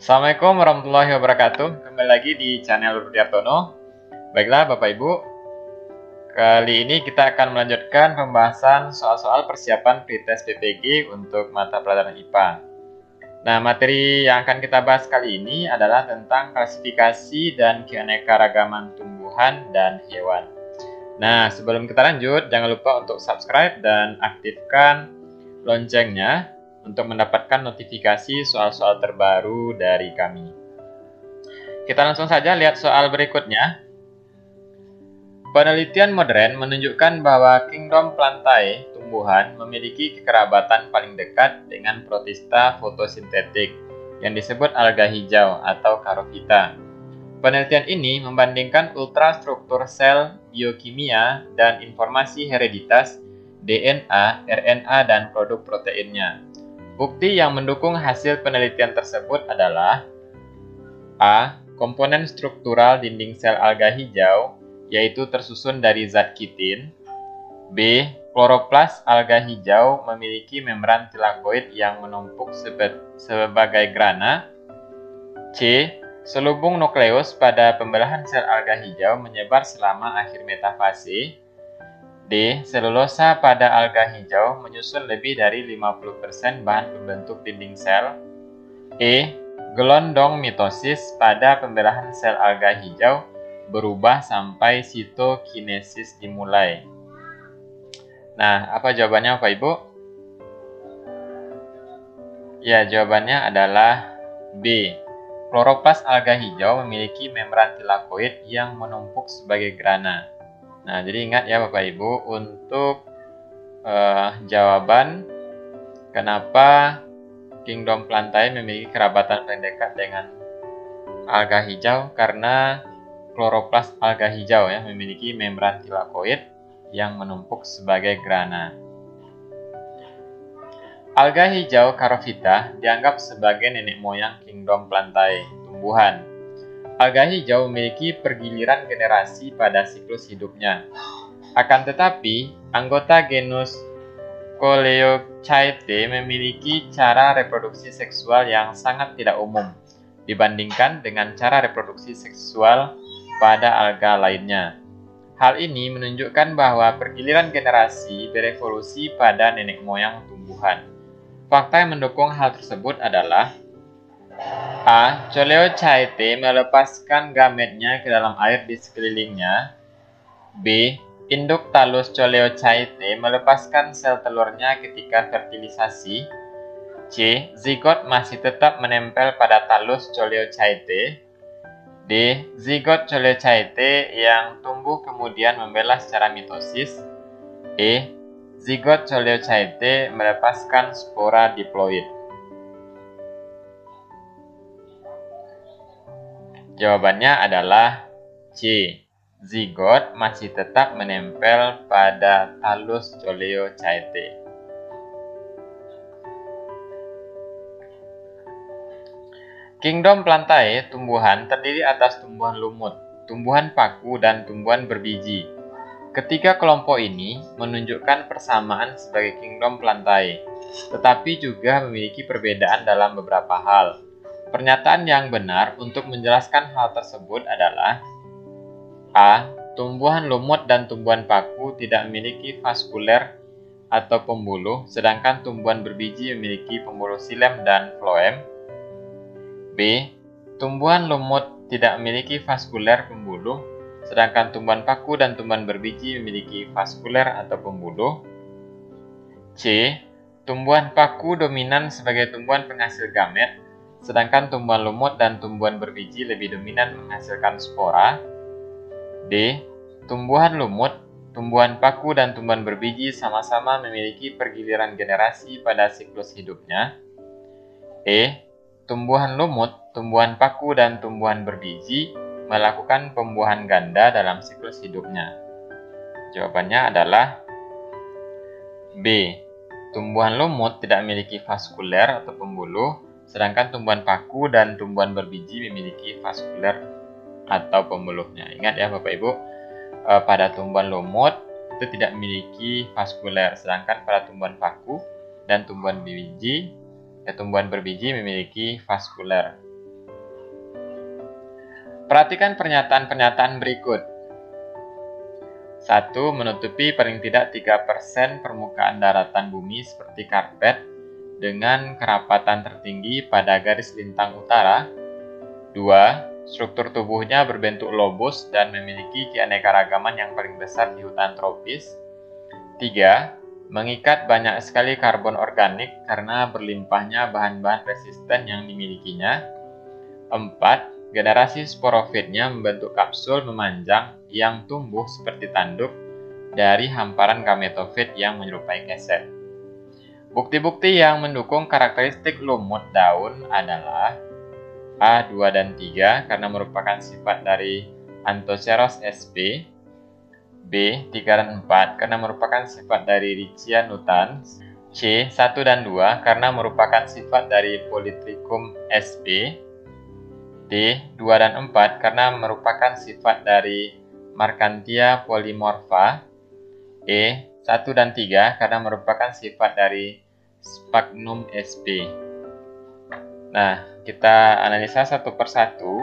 Assalamualaikum warahmatullahi wabarakatuh. Kembali lagi di channel Rudiartono. Baiklah Bapak Ibu, kali ini kita akan melanjutkan pembahasan soal-soal persiapan pretest PPG untuk mata pelajaran IPA. Nah, materi yang akan kita bahas kali ini adalah tentang klasifikasi dan keanekaragaman tumbuhan dan hewan. Nah, sebelum kita lanjut, jangan lupa untuk subscribe dan aktifkan loncengnya untuk mendapatkan notifikasi soal-soal terbaru dari kami. Kita langsung saja lihat soal berikutnya. Penelitian modern menunjukkan bahwa kingdom Plantae tumbuhan memiliki kekerabatan paling dekat dengan protista fotosintetik yang disebut alga hijau atau Charophyta. Penelitian ini membandingkan ultrastruktur sel, biokimia, dan informasi hereditas, DNA, RNA, dan produk proteinnya. Bukti yang mendukung hasil penelitian tersebut adalah A. Komponen struktural dinding sel alga hijau, yaitu tersusun dari zat kitin. B. Kloroplas alga hijau memiliki membran tilakoid yang menumpuk sebagai grana. C. Selubung nukleus pada pembelahan sel alga hijau menyebar selama akhir metafase. D. Selulosa pada alga hijau menyusun lebih dari 50% bahan pembentuk dinding sel. E. Gelondong mitosis pada pembelahan sel alga hijau berubah sampai sitokinesis dimulai. Nah, apa jawabannya Bapak Ibu? Ya, jawabannya adalah B. Kloroplas alga hijau memiliki membran tilakoid yang menumpuk sebagai grana. Nah, jadi ingat ya Bapak Ibu, untuk jawaban kenapa kingdom Plantae memiliki kerabatan paling dekat dengan alga hijau, karena kloroplas alga hijau ya memiliki membran tilakoid yang menumpuk sebagai grana. Alga hijau Charophyta dianggap sebagai nenek moyang kingdom Plantae tumbuhan. Alga hijau memiliki pergiliran generasi pada siklus hidupnya. Akan tetapi, anggota genus Coleochaete memiliki cara reproduksi seksual yang sangat tidak umum dibandingkan dengan cara reproduksi seksual pada alga lainnya. Hal ini menunjukkan bahwa pergiliran generasi berevolusi pada nenek moyang tumbuhan. Fakta yang mendukung hal tersebut adalah A. Coleochaete melepaskan gametnya ke dalam air di sekelilingnya. B. Induk talus Coleochaete melepaskan sel telurnya ketika fertilisasi. C. Zigot masih tetap menempel pada talus Coleochaete. D. Zigot Coleochaete yang tumbuh kemudian membelah secara mitosis. E. Zigot Coleochaete melepaskan spora diploid. Jawabannya adalah C. Zigot masih tetap menempel pada talus Coleochaete. Kingdom Plantae tumbuhan terdiri atas tumbuhan lumut, tumbuhan paku, dan tumbuhan berbiji. Ketiga kelompok ini menunjukkan persamaan sebagai kingdom Plantae, tetapi juga memiliki perbedaan dalam beberapa hal. Pernyataan yang benar untuk menjelaskan hal tersebut adalah A. Tumbuhan lumut dan tumbuhan paku tidak memiliki vaskuler atau pembuluh, sedangkan tumbuhan berbiji memiliki pembuluh xilem dan floem. B. Tumbuhan lumut tidak memiliki vaskuler pembuluh, sedangkan tumbuhan paku dan tumbuhan berbiji memiliki vaskuler atau pembuluh. C. Tumbuhan paku dominan sebagai tumbuhan penghasil gamet, sedangkan tumbuhan lumut dan tumbuhan berbiji lebih dominan menghasilkan spora. D. Tumbuhan lumut, tumbuhan paku, dan tumbuhan berbiji sama-sama memiliki pergiliran generasi pada siklus hidupnya. E. Tumbuhan lumut, tumbuhan paku, dan tumbuhan berbiji melakukan pembuahan ganda dalam siklus hidupnya. Jawabannya adalah B. Tumbuhan lumut tidak memiliki vaskuler atau pembuluh, sedangkan tumbuhan paku dan tumbuhan berbiji memiliki vaskuler atau pembuluhnya. Ingat ya Bapak Ibu, pada tumbuhan lumut itu tidak memiliki vaskuler, sedangkan pada tumbuhan paku dan tumbuhan berbiji memiliki vaskuler. Perhatikan pernyataan-pernyataan berikut. 1. Menutupi paling tidak 3% permukaan daratan bumi seperti karpet dengan kerapatan tertinggi pada garis lintang utara. 2. Struktur tubuhnya berbentuk lobus dan memiliki keanekaragaman yang paling besar di hutan tropis. 3. Mengikat banyak sekali karbon organik karena berlimpahnya bahan-bahan resisten yang dimilikinya. 4. Generasi sporofitnya membentuk kapsul memanjang yang tumbuh seperti tanduk dari hamparan gametofit yang menyerupai keset. Bukti-bukti yang mendukung karakteristik lumut daun adalah A, 2, dan 3 karena merupakan sifat dari Anthoceros sp. B, 3 dan 4 karena merupakan sifat dari Riccia nutans. C, 1 dan 2 karena merupakan sifat dari Polytrichum sp. D, 2 dan 4 karena merupakan sifat dari Marchantia polymorpha. E, 1 dan 3 karena merupakan sifat dari Sphagnum sp. Nah, kita analisa satu persatu.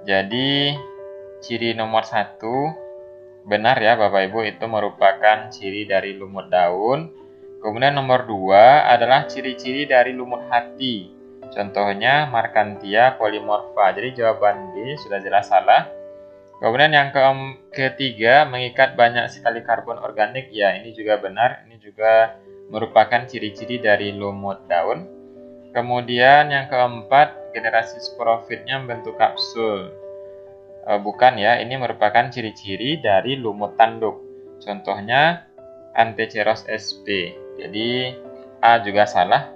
Jadi, ciri nomor 1 benar ya Bapak Ibu, itu merupakan ciri dari lumut daun. Kemudian nomor 2 adalah ciri-ciri dari lumut hati. Contohnya Marchantia polymorpha. Jadi jawaban D sudah jelas salah. Kemudian yang ketiga, mengikat banyak sekali karbon organik. Ya, ini juga benar. Ini juga merupakan ciri-ciri dari lumut daun. Kemudian yang keempat, generasi sporofitnya membentuk kapsul. Bukan ya, ini merupakan ciri-ciri dari lumut tanduk. Contohnya Anthoceros sp. Jadi A juga salah.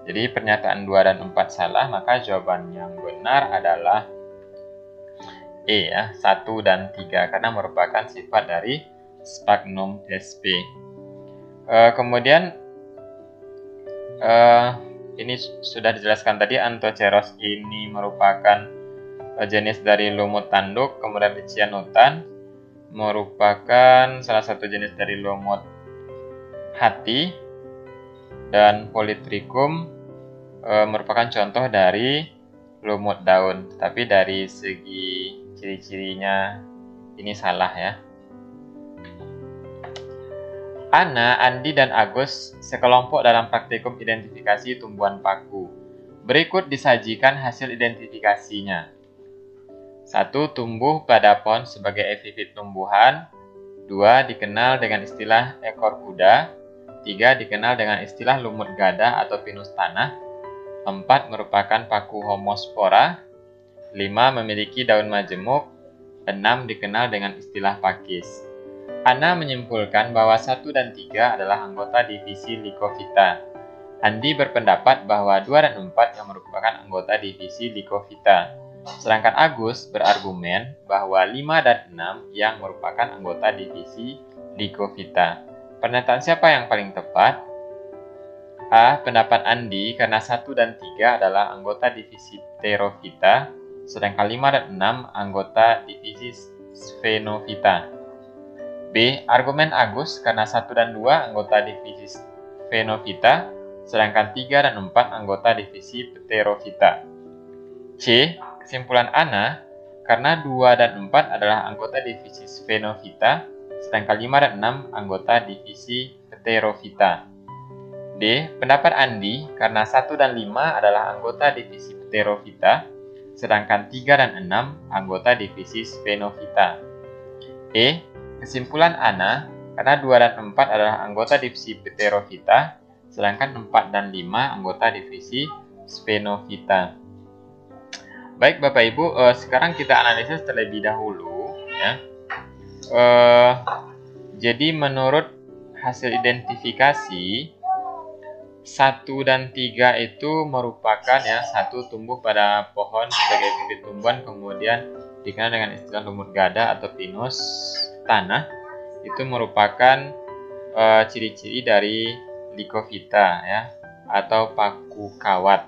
Jadi pernyataan 2 dan 4 salah, maka jawaban yang benar adalah E ya, 1 dan 3 karena merupakan sifat dari Sphagnum sp. Kemudian ini sudah dijelaskan tadi, Anthoceros ini merupakan jenis dari lumut tanduk. Kemudian Riccia nutans merupakan salah satu jenis dari lumut hati, dan Polytrichum merupakan contoh dari lumut daun, tapi dari segi ciri-cirinya ini salah ya. Ana, Andi, dan Agus sekelompok dalam praktikum identifikasi tumbuhan paku. Berikut disajikan hasil identifikasinya. 1. Tumbuh pada pohon sebagai epifit tumbuhan. 2. Dikenal dengan istilah ekor kuda. 3. Dikenal dengan istilah lumut gada atau pinus tanah. 4. Merupakan paku homospora. 5. Memiliki daun majemuk. 6. Dikenal dengan istilah pakis. Ana menyimpulkan bahwa 1 dan 3 adalah anggota divisi Lycophyta. Andi berpendapat bahwa 2 dan 4 yang merupakan anggota divisi Lycophyta. Sedangkan Agus berargumen bahwa 5 dan 6 yang merupakan anggota divisi Lycophyta. Pernyataan siapa yang paling tepat? A. Pendapat Andi karena 1 dan 3 adalah anggota divisi Pterophyta, sedangkan 5 dan 6 anggota divisi Sphenophyta. B. Argumen Agus karena 1 dan 2 anggota divisi Sphenophyta, sedangkan 3 dan 4 anggota divisi Pterophyta. C. Kesimpulan Ana karena 2 dan 4 adalah anggota divisi Sphenophyta, sedangkan 5 dan 6 anggota divisi Pterophyta. D. Pendapat Andi karena 1 dan 5 adalah anggota divisi Pterophyta, sedangkan 3 dan 6 anggota divisi Sphenophyta. E. Kesimpulan Ana karena 2 dan 4 adalah anggota divisi Pterophyta, sedangkan 4 dan 5 anggota divisi Sphenophyta. Baik Bapak Ibu, sekarang kita analisis terlebih dahulu ya. Jadi menurut hasil identifikasi 1 dan 3 itu merupakan ya, 1 tumbuh pada pohon sebagai bibit tumbuhan, kemudian dikenal dengan istilah lumut gada atau pinus tanah. Itu merupakan ciri-ciri dari Lycophyta ya, atau paku kawat.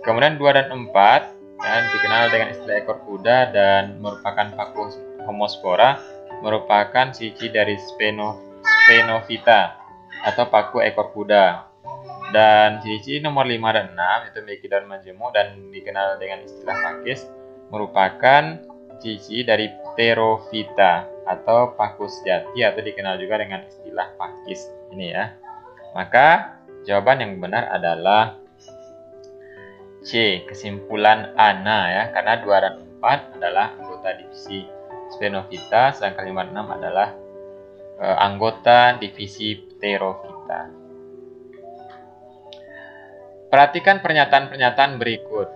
Kemudian 2 dan 4 ya, dikenal dengan istilah ekor kuda dan merupakan paku homospora, merupakan ciri dari Sphenophyta atau paku ekor kuda. Dan ciri-ciri nomor 5 dan 6 itu memiliki daun majemuk dan dikenal dengan istilah pakis. merupakan ciri-ciri dari Pterophyta atau paku sejati atau dikenal juga dengan istilah pakis ini ya. Maka jawaban yang benar adalah C, kesimpulan Ana ya, karena 2 dan 4 adalah anggota divisi Sphenophyta, sedangkan 5 dan 6 adalah anggota divisi Pterophyta. Perhatikan pernyataan-pernyataan berikut.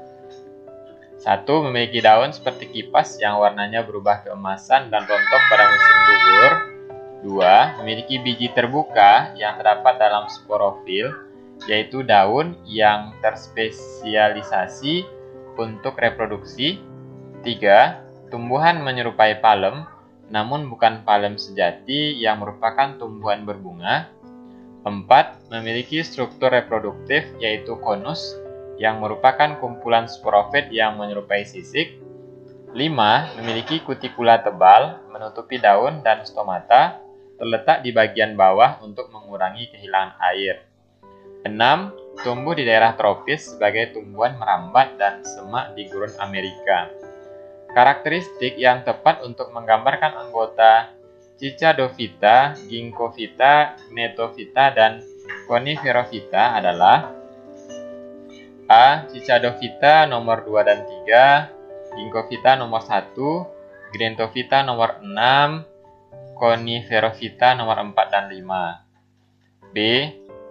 1. Memiliki daun seperti kipas yang warnanya berubah keemasan dan rontok pada musim gugur. 2. Memiliki biji terbuka yang terdapat dalam sporofil, yaitu daun yang terspesialisasi untuk reproduksi. 3. Tumbuhan menyerupai palem, namun bukan palem sejati yang merupakan tumbuhan berbunga. 4. Memiliki struktur reproduktif, yaitu konus, yang merupakan kumpulan sporofit yang menyerupai sisik. 5. Memiliki kutikula tebal, menutupi daun dan stomata, terletak di bagian bawah untuk mengurangi kehilangan air. 6. Tumbuh di daerah tropis sebagai tumbuhan merambat dan semak di gurun Amerika. Karakteristik yang tepat untuk menggambarkan anggota Cichadophyta, Ginkgophyta, Gnetophyta, dan Coniferophyta adalah A. Cichadophyta nomor 2 dan 3, Ginkgophyta nomor 1, Gnetophyta nomor 6, Coniferophyta nomor 4 dan 5. B.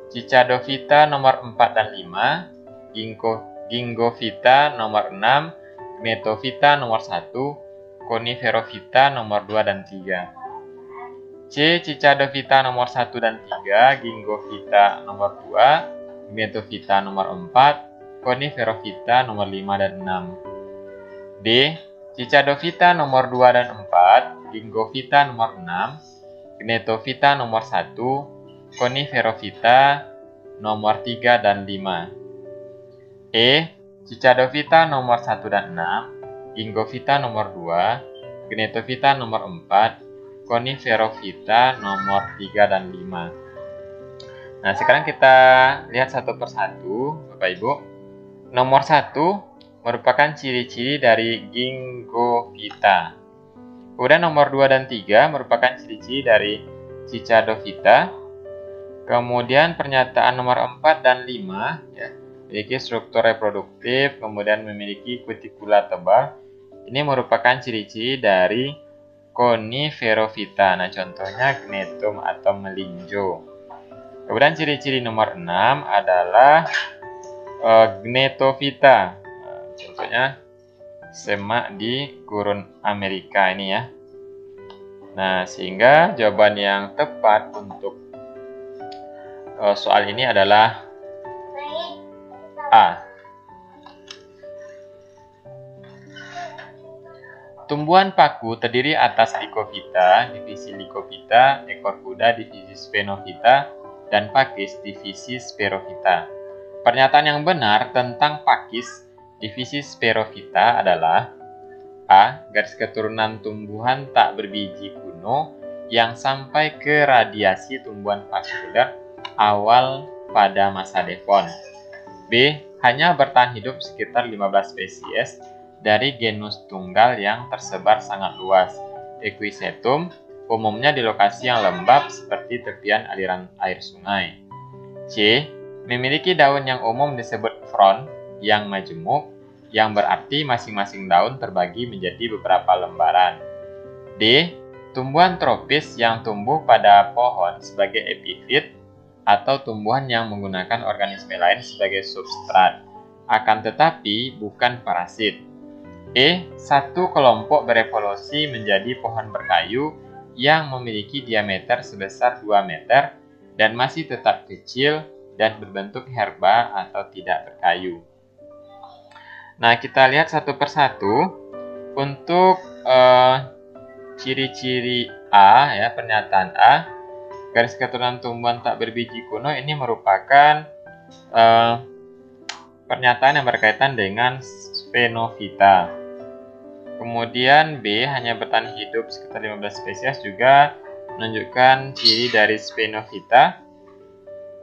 Cichadophyta nomor 4 dan 5, Ginkgophyta nomor 6, Gnetophyta nomor 1, Coniferophyta nomor 2 dan 3. C. Cichadophyta nomor 1 dan 3, Ginkgophyta nomor 2, Gnetophyta nomor 4, Coniferophyta nomor 5 dan 6. D. Cichadophyta nomor 2 dan 4, Ginkgophyta nomor 6, Gnetophyta nomor 1, Coniferophyta nomor 3 dan 5. E. Cichadophyta nomor 1 dan 6, Ginkgophyta nomor 2, Gnetophyta nomor 4, Coniferophyta nomor 3 dan 5. Nah, sekarang kita lihat satu persatu, Bapak Ibu. Nomor 1 merupakan ciri-ciri dari Ginkgophyta. Kemudian nomor 2 dan 3 merupakan ciri-ciri dari Cichadophyta. Kemudian pernyataan nomor 4 dan 5 ya, memiliki struktur reproduktif, kemudian memiliki kutikula tebal. Ini merupakan ciri-ciri dari Coniferophyta. Nah, contohnya gnetum atau melinjo. Kemudian ciri-ciri nomor 6 adalah Gnetophyta. Contohnya semak di gurun Amerika ini ya. Nah, sehingga jawaban yang tepat untuk soal ini adalah A. Tumbuhan paku terdiri atas Lycophyta, divisi Lycophyta, ekor kuda, divisi Sphenophyta, dan pakis, divisi Sperophyta. Pernyataan yang benar tentang pakis, divisi Sperophyta adalah A. Garis keturunan tumbuhan tak berbiji kuno yang sampai ke radiasi tumbuhan vaskuler awal pada masa Devon. B. Hanya bertahan hidup sekitar 15 spesies dari genus tunggal yang tersebar sangat luas. Equisetum umumnya di lokasi yang lembab seperti tepian aliran air sungai. C. Memiliki daun yang umum disebut frond yang majemuk, yang berarti masing-masing daun terbagi menjadi beberapa lembaran. D. Tumbuhan tropis yang tumbuh pada pohon sebagai epifit atau tumbuhan yang menggunakan organisme lain sebagai substrat, akan tetapi bukan parasit. E. Satu kelompok berevolusi menjadi pohon berkayu yang memiliki diameter sebesar 2 meter dan masih tetap kecil dan berbentuk herba atau tidak berkayu. Nah, kita lihat satu persatu. Untuk ciri-ciri A, ya, pernyataan A, garis keturunan tumbuhan tak berbiji kuno ini merupakan pernyataan yang berkaitan dengan Sphenophyta. Kemudian B, hanya bertahan hidup sekitar 15 spesies, juga menunjukkan ciri dari Sphenophyta.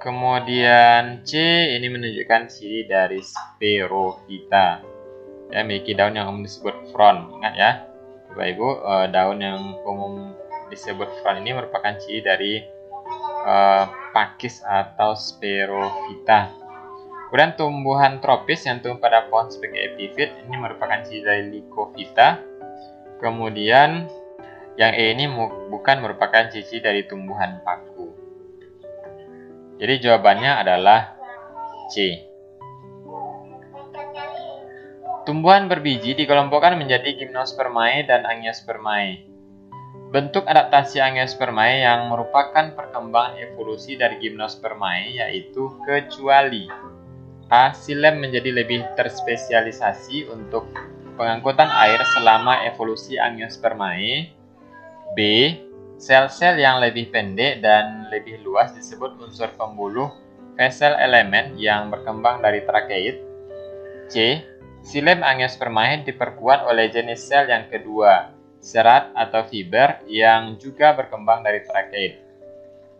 Kemudian C, ini menunjukkan ciri dari Sperophyta. ya, memiliki daun yang umum disebut frond. Ingat ya, Bapak Ibu, daun yang umum disebut frond ini merupakan ciri dari pakis atau Sperophyta. Kemudian tumbuhan tropis yang tumbuh pada pohon sebagai epifit ini merupakan ciri dari Lycophyta. Kemudian yang E ini bukan merupakan ciri dari tumbuhan paku. Jadi jawabannya adalah C. Tumbuhan berbiji dikelompokkan menjadi Gymnospermae dan Angiospermae. Bentuk adaptasi Angiospermae yang merupakan perkembangan evolusi dari Gymnospermae yaitu kecuali A. Xilem menjadi lebih terspesialisasi untuk pengangkutan air selama evolusi Angiospermae. B. Sel-sel yang lebih pendek dan lebih luas disebut unsur pembuluh vessel element yang berkembang dari trakeid. C. Xilem Angiospermae diperkuat oleh jenis sel yang kedua, serat atau fiber yang juga berkembang dari trakeid.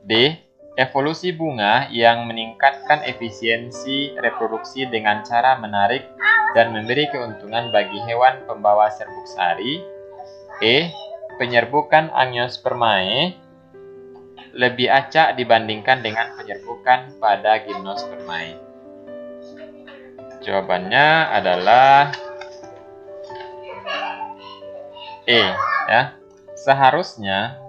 D. Evolusi bunga yang meningkatkan efisiensi reproduksi dengan cara menarik dan memberi keuntungan bagi hewan pembawa serbuk sari. E. Penyerbukan Angiospermae lebih acak dibandingkan dengan penyerbukan pada Gymnospermae. Jawabannya adalah E, ya. Seharusnya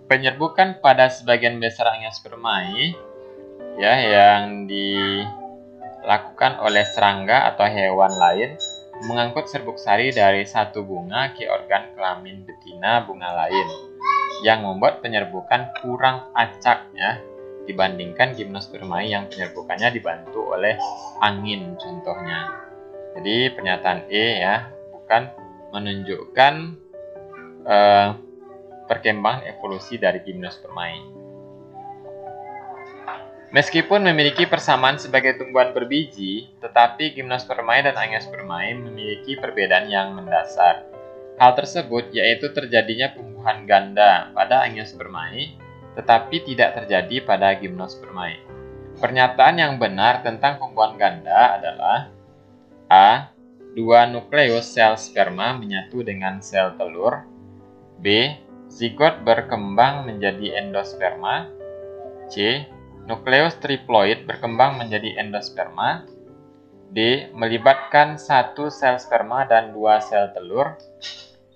penyerbukan pada sebagian besar Angiospermae ya yang dilakukan oleh serangga atau hewan lain mengangkut serbuk sari dari satu bunga ke organ kelamin betina bunga lain yang membuat penyerbukan kurang acak ya dibandingkan Gymnospermae yang penyerbukannya dibantu oleh angin contohnya. Jadi pernyataan E ya bukan menunjukkan perkembangan evolusi dari Gymnospermae. Meskipun memiliki persamaan sebagai tumbuhan berbiji, tetapi Gymnospermae dan Angiospermae memiliki perbedaan yang mendasar. Hal tersebut yaitu terjadinya pembuahan ganda pada Angiospermae tetapi tidak terjadi pada Gymnospermae. Pernyataan yang benar tentang pembuahan ganda adalah A. Dua nukleus sel sperma menyatu dengan sel telur. B. Zigot berkembang menjadi endosperma. C. Nukleus triploid berkembang menjadi endosperma. D. Melibatkan satu sel sperma dan dua sel telur.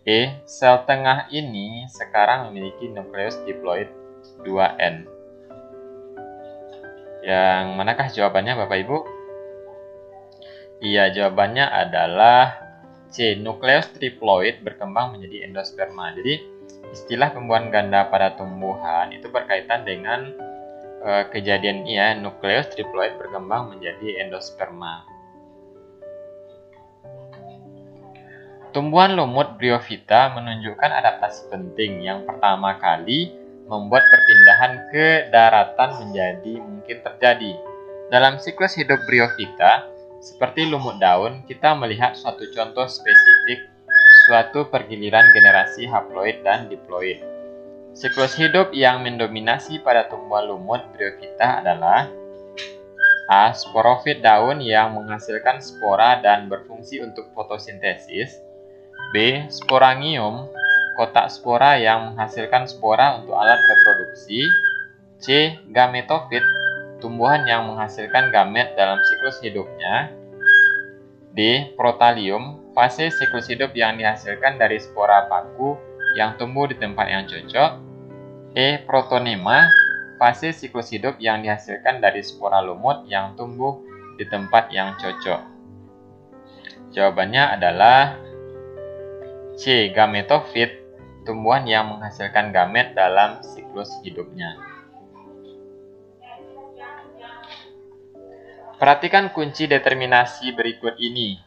E. Sel tengah ini sekarang memiliki nukleus diploid 2N. Yang manakah jawabannya Bapak Ibu? Iya, jawabannya adalah C. Nukleus triploid berkembang menjadi endosperma. Jadi, istilah pembuahan ganda pada tumbuhan itu berkaitan dengan kejadian ya, nukleus triploid berkembang menjadi endosperma. Tumbuhan lumut Bryophyta menunjukkan adaptasi penting yang pertama kali membuat perpindahan ke daratan menjadi mungkin terjadi. Dalam siklus hidup Bryophyta, seperti lumut daun, kita melihat suatu contoh spesifik suatu pergiliran generasi haploid dan diploid. Siklus hidup yang mendominasi pada tumbuhan lumut Bryophyta adalah A. Sporofit daun yang menghasilkan spora dan berfungsi untuk fotosintesis. B. Sporangium, kotak spora yang menghasilkan spora untuk alat reproduksi. C. Gametofit, tumbuhan yang menghasilkan gamet dalam siklus hidupnya. D. Protalium, fase siklus hidup yang dihasilkan dari spora paku yang tumbuh di tempat yang cocok. E. Protonema, fase siklus hidup yang dihasilkan dari spora lumut yang tumbuh di tempat yang cocok. Jawabannya adalah C. Gametofit, tumbuhan yang menghasilkan gamet dalam siklus hidupnya. Perhatikan kunci determinasi berikut ini.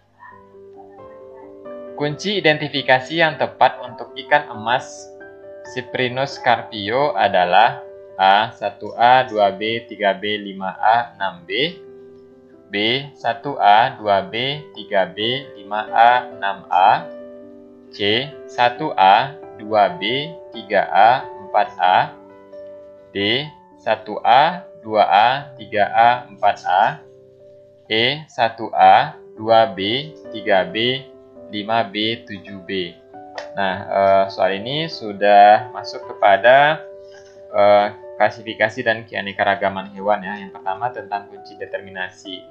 Kunci identifikasi yang tepat untuk ikan emas Cyprinus carpio adalah A. 1A, 2B, 3B, 5A, 6B. B. 1A, 2B, 3B, 5A, 6A. C. 1A, 2B, 3A, 4A. D. 1A, 2A, 3A, 4A. E. 1A, 2B, 3B, 5B, 7B. Nah, soal ini sudah masuk kepada klasifikasi dan keanekaragaman hewan ya. Yang pertama tentang kunci determinasi.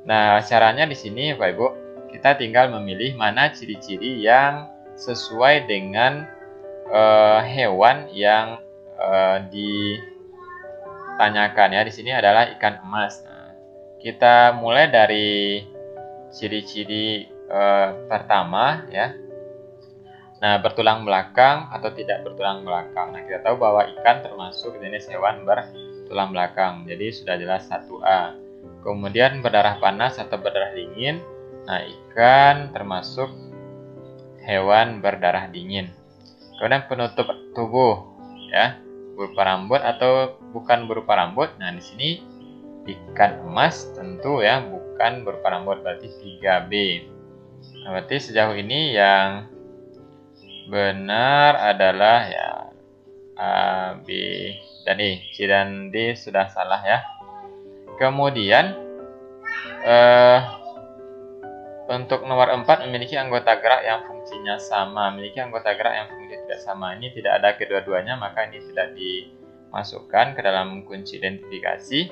Nah, caranya di sini Bapak Ibu, kita tinggal memilih mana ciri-ciri yang sesuai dengan hewan yang ditanyakan ya. Di sini adalah ikan emas. Nah, kita mulai dari ciri-ciri pertama ya. Nah, bertulang belakang atau tidak bertulang belakang. Nah, kita tahu bahwa ikan termasuk jenis hewan bertulang belakang. Jadi sudah jelas 1A. Kemudian berdarah panas atau berdarah dingin. Nah, ikan termasuk hewan berdarah dingin. Kemudian penutup tubuh ya, berupa rambut atau bukan berupa rambut. Nah, di sini ikan emas tentu ya bukan berupa rambut, berarti 3B. Nah, berarti sejauh ini yang benar adalah ya A, B, dan E. C dan D sudah salah ya. Kemudian untuk nomor 4 memiliki anggota gerak yang fungsinya sama. Memiliki anggota gerak yang fungsinya tidak sama. Ini tidak ada kedua-duanya, maka ini tidak dimasukkan ke dalam kunci identifikasi.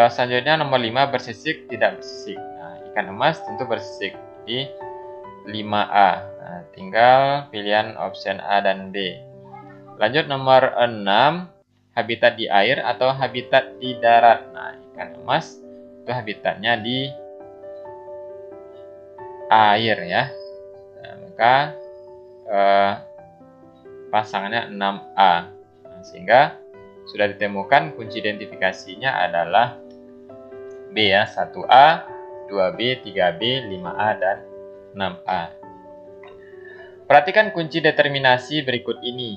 Selanjutnya nomor 5 bersisik tidak bersisik. Nah, ikan emas tentu bersisik di 5A. Nah, tinggal pilihan option A dan B. Lanjut nomor 6, habitat di air atau habitat di darat. Nah, ikan emas itu habitatnya di air ya. Nah, maka pasangannya 6A. Nah, sehingga sudah ditemukan kunci identifikasinya adalah B ya, 1A, 2B, 3B, 5A, dan 6A. Perhatikan kunci determinasi berikut ini.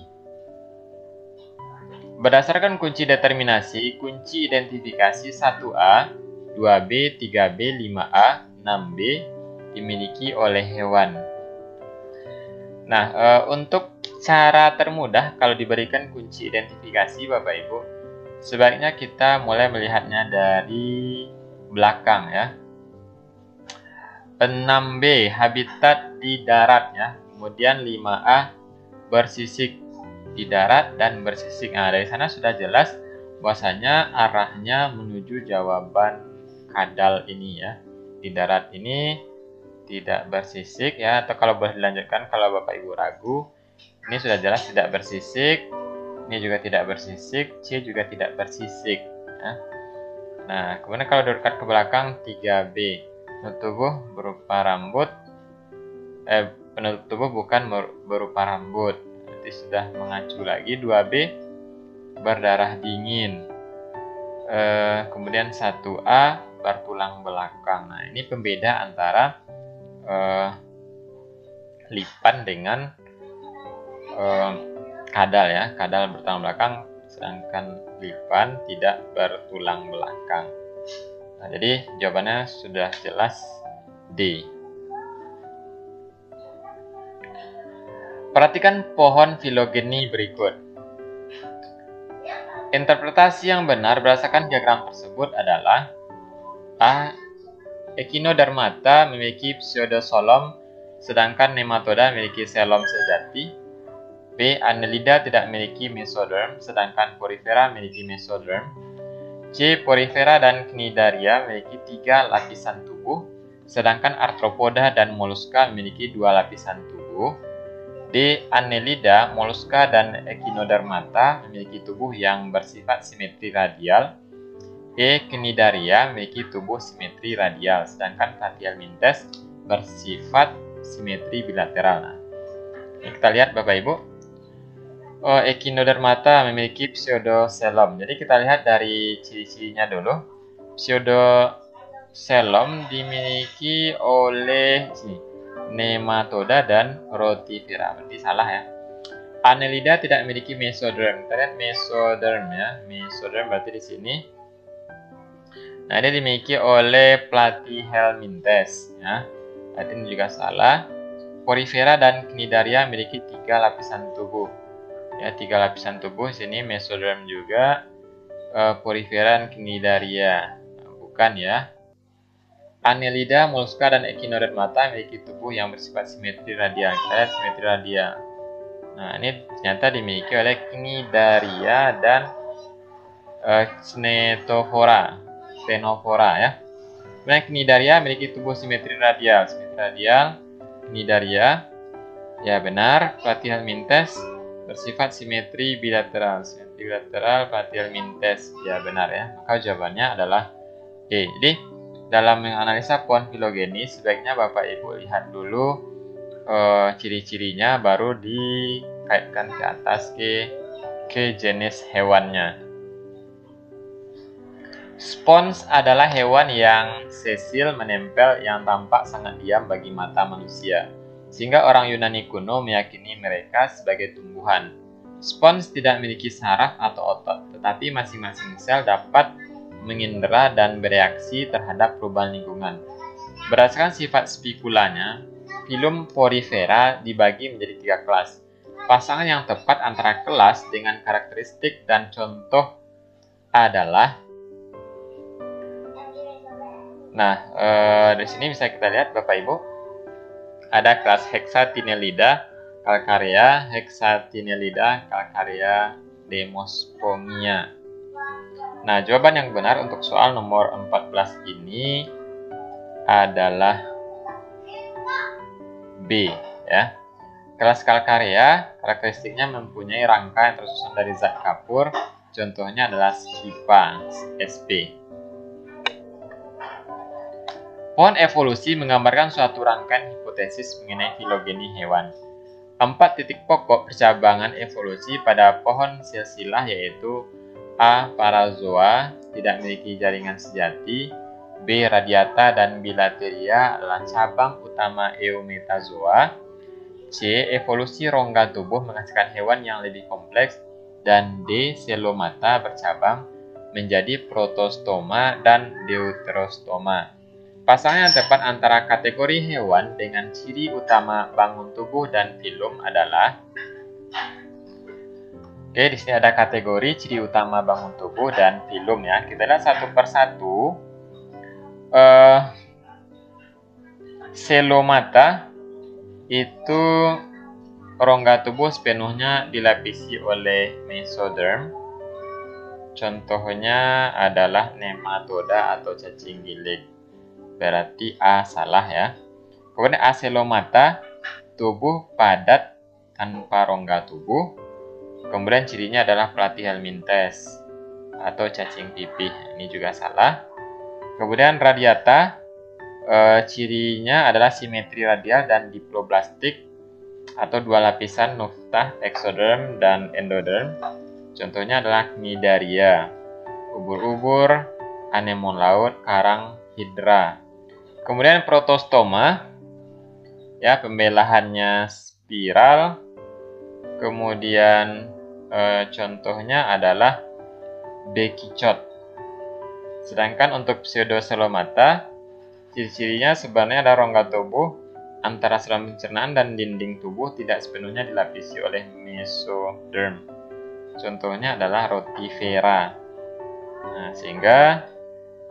Berdasarkan kunci determinasi, kunci identifikasi 1A, 2B, 3B, 5A, 6B dimiliki oleh hewan. Nah, untuk cara termudah kalau diberikan kunci identifikasi Bapak Ibu, sebaiknya kita mulai melihatnya dari belakang ya. 6B habitat di darat ya. Kemudian 5A bersisik di darat dan bersisik. Nah, dari sana sudah jelas bahwasanya arahnya menuju jawaban kadal ini ya. Di darat ini tidak bersisik ya, atau kalau boleh dilanjutkan kalau Bapak Ibu ragu, ini sudah jelas tidak bersisik, ini juga tidak bersisik, C juga tidak bersisik ya. Nah, kemudian kalau dekat ke belakang 3B, penutup tubuh berupa rambut, penutup tubuh bukan berupa rambut, nanti sudah mengacu lagi. 2B berdarah dingin, kemudian 1A bertulang belakang. Nah, ini pembeda antara lipan dengan kadal ya. Kadal bertulang belakang, sedangkan lipan tidak bertulang belakang. Nah, jadi jawabannya sudah jelas D. Perhatikan pohon filogeni berikut. Interpretasi yang benar berdasarkan diagram tersebut adalah A. Echinodermata memiliki pseudoxylem, sedangkan nematoda memiliki xylem sejati. B. Annelida tidak memiliki mesoderm, sedangkan porifera memiliki mesoderm. C. Porifera dan cnidaria memiliki 3 lapisan tubuh, sedangkan arthropoda dan moluska memiliki 2 lapisan tubuh. D. Annelida, moluska, dan echinodermata memiliki tubuh yang bersifat simetri radial. E. Cnidaria memiliki tubuh simetri radial, sedangkan Platyhelminthes bersifat simetri bilateral. Nah, ini kita lihat Bapak Ibu. Echinodermata memiliki pseudoxylem. Jadi kita lihat dari ciri-cirinya dulu. Pseudoxylem dimiliki oleh nematoda dan rotifera. Berarti salah ya. Annelida tidak memiliki mesoderm. Kita lihat mesoderm ya. Mesoderm berarti di sini. Nah, dia dimiliki oleh Platyhelminthes ya. Berarti ini juga salah. Porifera dan cnidaria memiliki 3 lapisan tubuh. Ya, 3 lapisan tubuh sini mesoderm juga, porifera dan cnidaria. Nah, bukan ya. Annelida, molluska, dan echinodermata memiliki tubuh yang bersifat simetri radial. Kita lihat simetri radial. Nah, ini ternyata dimiliki oleh Cnidaria dan Ctenophora ya. Kemudian Cnidaria memiliki tubuh simetri radial. Cnidaria, ya benar. Platyhelminthes bersifat simetri bilateral. Simetri bilateral Platyhelminthes, ya benar ya. Maka jawabannya adalah E. Jadi dalam menganalisa pohon filogenis, sebaiknya Bapak Ibu lihat dulu ciri-cirinya, baru dikaitkan ke atas ke jenis hewannya. Spons adalah hewan yang sesil menempel yang tampak sangat diam bagi mata manusia, sehingga orang Yunani kuno meyakini mereka sebagai tumbuhan. Spons tidak memiliki saraf atau otot, tetapi masing-masing sel dapat mengindera dan bereaksi terhadap perubahan lingkungan. Berdasarkan sifat spikulanya, filum Porifera dibagi menjadi 3 kelas. Pasangan yang tepat antara kelas dengan karakteristik dan contoh adalah, di sini bisa kita lihat Bapak Ibu, ada kelas Hexatinellida calcarea, Hexatinellida calcarea Demospomia. Nah, jawaban yang benar untuk soal nomor 14 ini adalah B ya. Kelas calcarea karakteristiknya mempunyai rangka yang tersusun dari zat kapur, contohnya adalah Schipa sp. Pohon evolusi menggambarkan suatu rangkaian hipotesis mengenai filogeni hewan. 4 titik pokok percabangan evolusi pada pohon silsilah yaitu A. Parazoa, tidak memiliki jaringan sejati. B. Radiata dan Bilateria adalah cabang utama Eumetazoa. C. Evolusi rongga tubuh menghasilkan hewan yang lebih kompleks. Dan D. Coelomata bercabang menjadi Protostoma dan Deuterostoma. Pasangan yang tepat antara kategori hewan dengan ciri utama bangun tubuh dan filum adalah, di sini ada kategori ciri utama bangun tubuh dan filum ya. Kita lihat satu persatu. Coelomata itu rongga tubuh sepenuhnya dilapisi oleh mesoderm. Contohnya adalah nematoda atau cacing gilik. Berarti A salah ya. Kemudian A. Coelomata, tubuh padat tanpa rongga tubuh. Kemudian cirinya adalah Platyhelminthes atau cacing pipih. Ini juga salah. Kemudian Radiata, cirinya adalah simetri radial dan diploblastik atau 2 lapisan nuftah, eksoderm dan endoderm. Contohnya adalah Cnidaria, ubur-ubur, anemon laut, karang, hidra. Kemudian Protostoma, ya pembelahannya spiral. Kemudian contohnya adalah Bekicot. Sedangkan untuk Pseudocoelomata, ciri-cirinya sebenarnya ada rongga tubuh antara saluran pencernaan dan dinding tubuh tidak sepenuhnya dilapisi oleh mesoderm. Contohnya adalah Rotifera. Nah, sehingga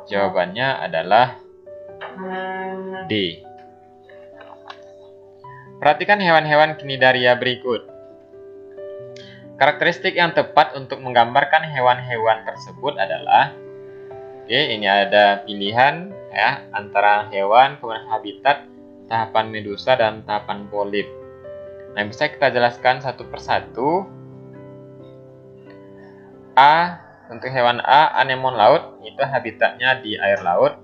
jawabannya adalah D. Perhatikan hewan-hewan Cnidaria berikut. Karakteristik yang tepat untuk menggambarkan hewan-hewan tersebut adalah, ini ada pilihan ya antara hewan, kemudian habitat, tahapan medusa dan tahapan polip. Nah, bisa kita jelaskan satu persatu. A, untuk hewan A, anemon laut, itu habitatnya di air laut.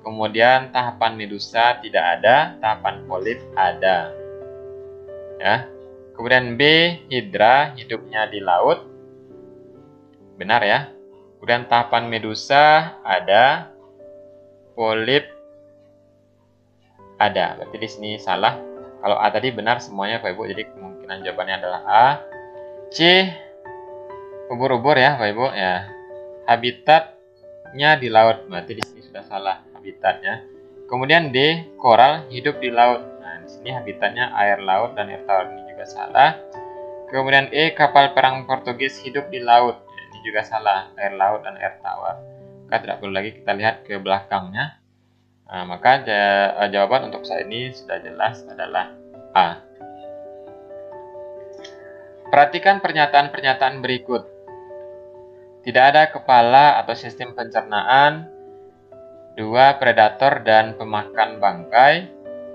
Kemudian tahapan medusa tidak ada, tahapan polip ada. Ya. Kemudian B, hidra, hidupnya di laut. Benar ya. Kemudian tahapan medusa ada, polip ada. Berarti di sini salah. Kalau A tadi benar semuanya Bapak Ibu, jadi kemungkinan jawabannya adalah A. C, ubur-ubur ya Bapak Ibu ya. Habitatnya di laut, berarti di sini sudah salah habitatnya. Kemudian D, koral, hidup di laut. Nah, di sini habitatnya air laut dan air tawar, ini juga salah. Kemudian E, kapal perang Portugis hidup di laut. Ini juga salah, air laut dan air tawar. Maka tidak perlu lagi kita lihat ke belakangnya. Nah, maka jawaban untuk saat ini sudah jelas adalah A. Perhatikan pernyataan-pernyataan berikut. Tidak ada kepala atau sistem pencernaan. 2. Predator dan pemakan bangkai.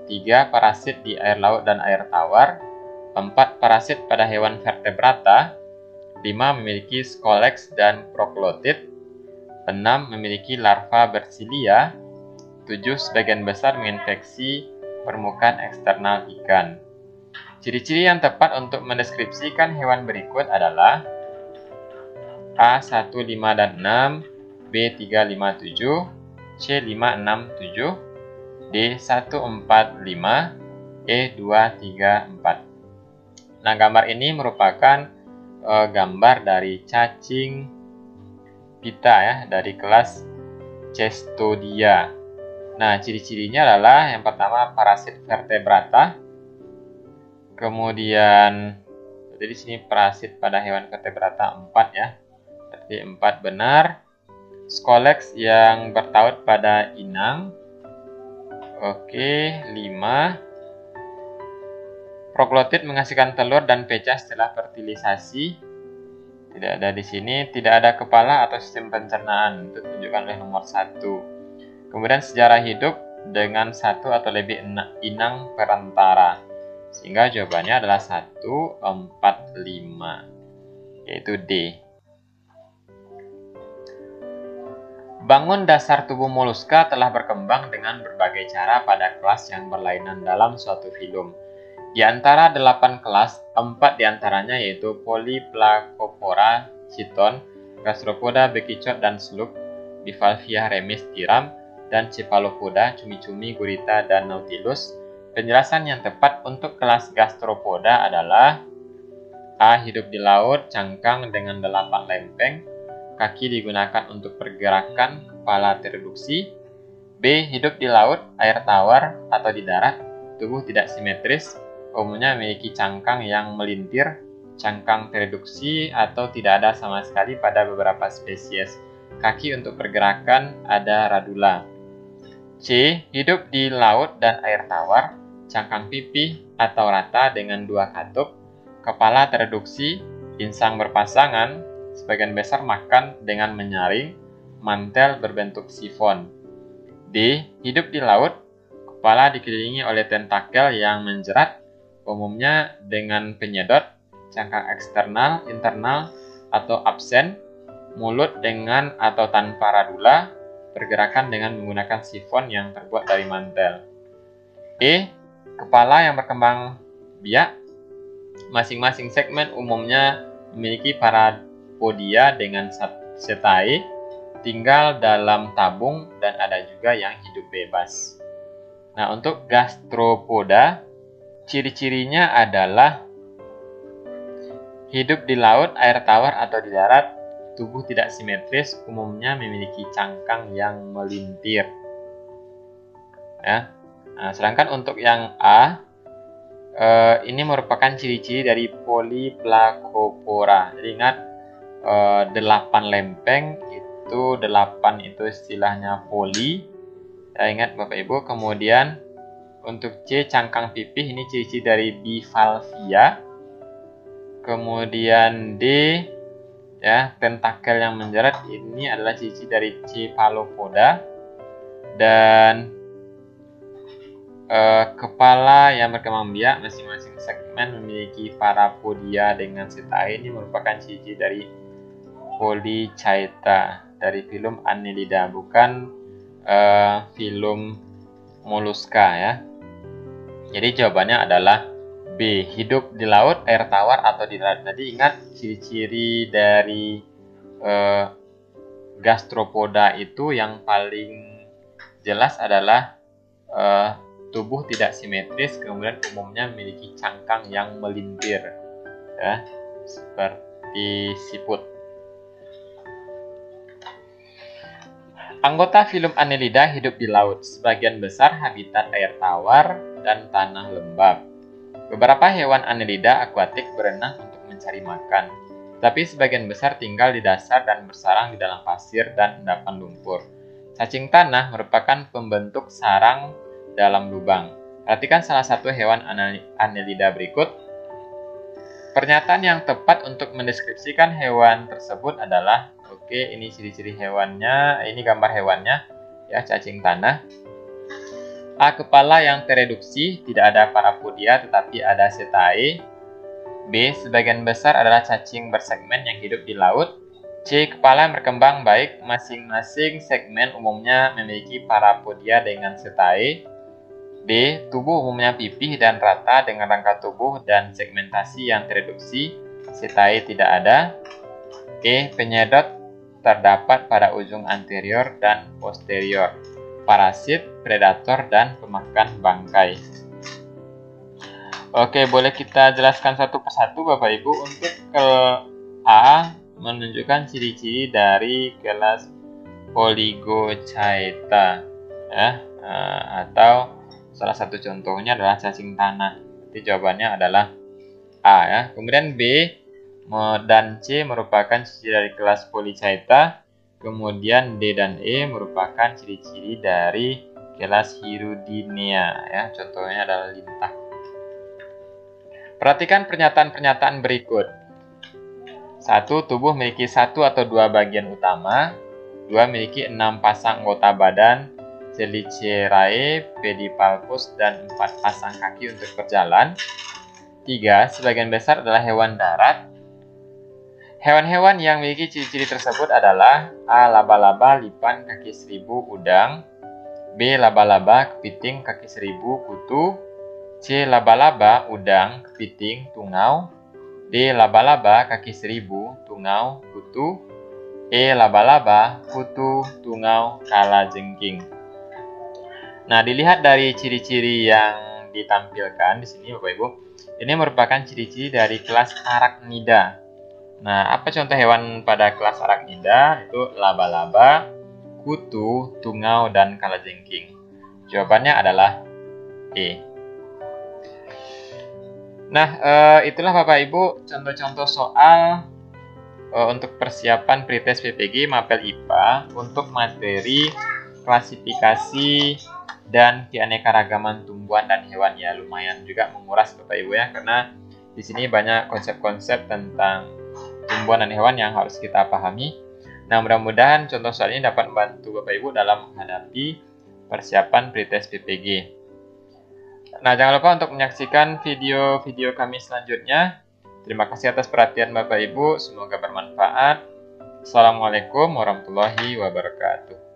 3. Parasit di air laut dan air tawar. 4. Parasit pada hewan vertebrata. 5. Memiliki scolex dan proglotid. 6. Memiliki larva bersilia. 7. Sebagian besar menginfeksi permukaan eksternal ikan. Ciri-ciri yang tepat untuk mendeskripsikan hewan berikut adalah A. 1, 5, dan 6, B. 3, 5, 7, C. 5, 6, 7, D. 1, 4, 5, E. 2, 3, 4. Nah, gambar ini merupakan gambar dari cacing pita ya, dari kelas Cestodia. Nah, ciri-cirinya adalah yang pertama parasit vertebrata. Kemudian jadi di sini parasit pada hewan vertebrata 4 ya. Berarti 4 benar. Scolex yang bertaut pada inang. Oke, 5. Proglotid menghasilkan telur dan pecah setelah fertilisasi. Tidak ada di sini. Tidak ada kepala atau sistem pencernaan. Itu ditunjukkan oleh nomor 1. Kemudian sejarah hidup dengan 1 atau lebih inang perantara. Sehingga jawabannya adalah 1, 4, 5. Yaitu D. Bangun dasar tubuh moluska telah berkembang dengan berbagai cara pada kelas yang berlainan dalam suatu filum. Di antara 8 kelas, 4 diantaranya yaitu Polyplacopora, chiton, Gastropoda, bekicot, dan slug, Bivalvia remis, tiram, dan Cephalopoda, cumi-cumi, gurita, dan nautilus. Penjelasan yang tepat untuk kelas gastropoda adalah A. Hidup di laut, cangkang dengan 8 lempeng, kaki digunakan untuk pergerakan, kepala tereduksi. B. Hidup di laut, air tawar, atau di darat, tubuh tidak simetris, umumnya memiliki cangkang yang melintir, cangkang tereduksi, atau tidak ada sama sekali pada beberapa spesies. Kaki untuk pergerakan ada radula. C. Hidup di laut dan air tawar, cangkang pipih atau rata dengan 2 katup, kepala tereduksi, insang berpasangan, sebagian besar makan dengan menyaring, mantel berbentuk sifon. D. Hidup di laut, kepala dikelilingi oleh tentakel yang menjerat, umumnya dengan penyedot, cangkang eksternal, internal, atau absen, mulut dengan atau tanpa radula, pergerakan dengan menggunakan sifon yang terbuat dari mantel. E. Kepala yang berkembang biak, masing-masing segmen umumnya memiliki parapodia dengan setae, tinggal dalam tabung, dan ada juga yang hidup bebas. Nah, untuk gastropoda, ciri-cirinya adalah hidup di laut, air tawar, atau di darat, tubuh tidak simetris, umumnya memiliki cangkang yang melintir. Ya. Nah, sedangkan untuk yang A, ini merupakan ciri-ciri dari Polyplacopora. Jadi ingat, 8 lempeng, itu 8 itu istilahnya poli. Ya, ingat Bapak Ibu. Kemudian untuk C, cangkang pipih, ini ciri-ciri dari Bivalvia. Kemudian D, ya, tentakel yang menjerat, ini adalah ciri-ciri dari Cephalopoda. Dan kepala yang berkembang biak, masing-masing segmen memiliki parapodia dengan setae, ini merupakan ciri-ciri dari Polychaeta dari filum Annelida, bukan filum Mollusca ya. Jadi jawabannya adalah B. Hidup di laut, air tawar, atau di darat. Jadi ingat, ciri-ciri dari gastropoda itu yang paling jelas adalah tubuh tidak simetris, kemudian umumnya memiliki cangkang yang melintir, ya, seperti siput. Anggota filum Annelida hidup di laut, sebagian besar habitat air tawar dan tanah lembab. Beberapa hewan Annelida akuatik berenang untuk mencari makan, tapi sebagian besar tinggal di dasar dan bersarang di dalam pasir dan endapan lumpur. Cacing tanah merupakan pembentuk sarang dalam lubang. Perhatikan salah satu hewan Annelida berikut. Pernyataan yang tepat untuk mendeskripsikan hewan tersebut adalah, ini ciri-ciri hewannya, ini gambar hewannya, ya, cacing tanah. A. Kepala yang tereduksi, tidak ada parapodia tetapi ada setae. B. Sebagian besar adalah cacing bersegmen yang hidup di laut. C. Kepala yang berkembang baik, masing-masing segmen umumnya memiliki parapodia dengan setae. D. Tubuh umumnya pipih dan rata dengan rangka tubuh dan segmentasi yang tereduksi, setae tidak ada. E. Penyedot terdapat pada ujung anterior dan posterior, parasit, predator, dan pemakan bangkai. Boleh kita jelaskan satu persatu Bapak Ibu. Untuk ke A menunjukkan ciri-ciri dari kelas Polygochaeta, ya, atau salah satu contohnya adalah cacing tanah. Jadi jawabannya adalah A, ya. Kemudian B dan C merupakan ciri dari kelas Polychaeta. Kemudian D dan E merupakan ciri-ciri dari kelas Hirudinea, ya. Contohnya adalah lintah. Perhatikan pernyataan-pernyataan berikut. 1. Tubuh memiliki 1 atau 2 bagian utama. 2. Memiliki 6 pasang anggota badan, chelicerae, pedipalpus, dan 4 pasang kaki untuk berjalan. 3. Sebagian besar adalah hewan darat. Hewan-hewan yang memiliki ciri-ciri tersebut adalah A. Laba-laba, lipan, kaki seribu, udang. B. Laba-laba, kepiting, kaki seribu, kutu. C. Laba-laba, udang, kepiting, tungau. D. Laba-laba, kaki seribu, tungau, kutu. E. Laba-laba, kutu, tungau, kalajengking. Nah, dilihat dari ciri-ciri yang ditampilkan di sini Bapak Ibu, ini merupakan ciri-ciri dari kelas Arachnida. Nah, apa contoh hewan pada kelas Arachnida? Itu laba-laba, kutu, tungau, dan kalajengking. Jawabannya adalah E. Nah, itulah Bapak Ibu contoh-contoh soal untuk persiapan pretest PPG Mapel IPA untuk materi klasifikasi dan keanekaragaman tumbuhan dan hewan. Ya, lumayan juga menguras Bapak Ibu, ya, karena di sini banyak konsep-konsep tentang tumbuhan dan hewan yang harus kita pahami. Nah, mudah-mudahan contoh soal ini dapat membantu Bapak Ibu dalam menghadapi persiapan pretest PPG. Nah, jangan lupa untuk menyaksikan video-video kami selanjutnya. Terima kasih atas perhatian Bapak Ibu, semoga bermanfaat. Assalamualaikum warahmatullahi wabarakatuh.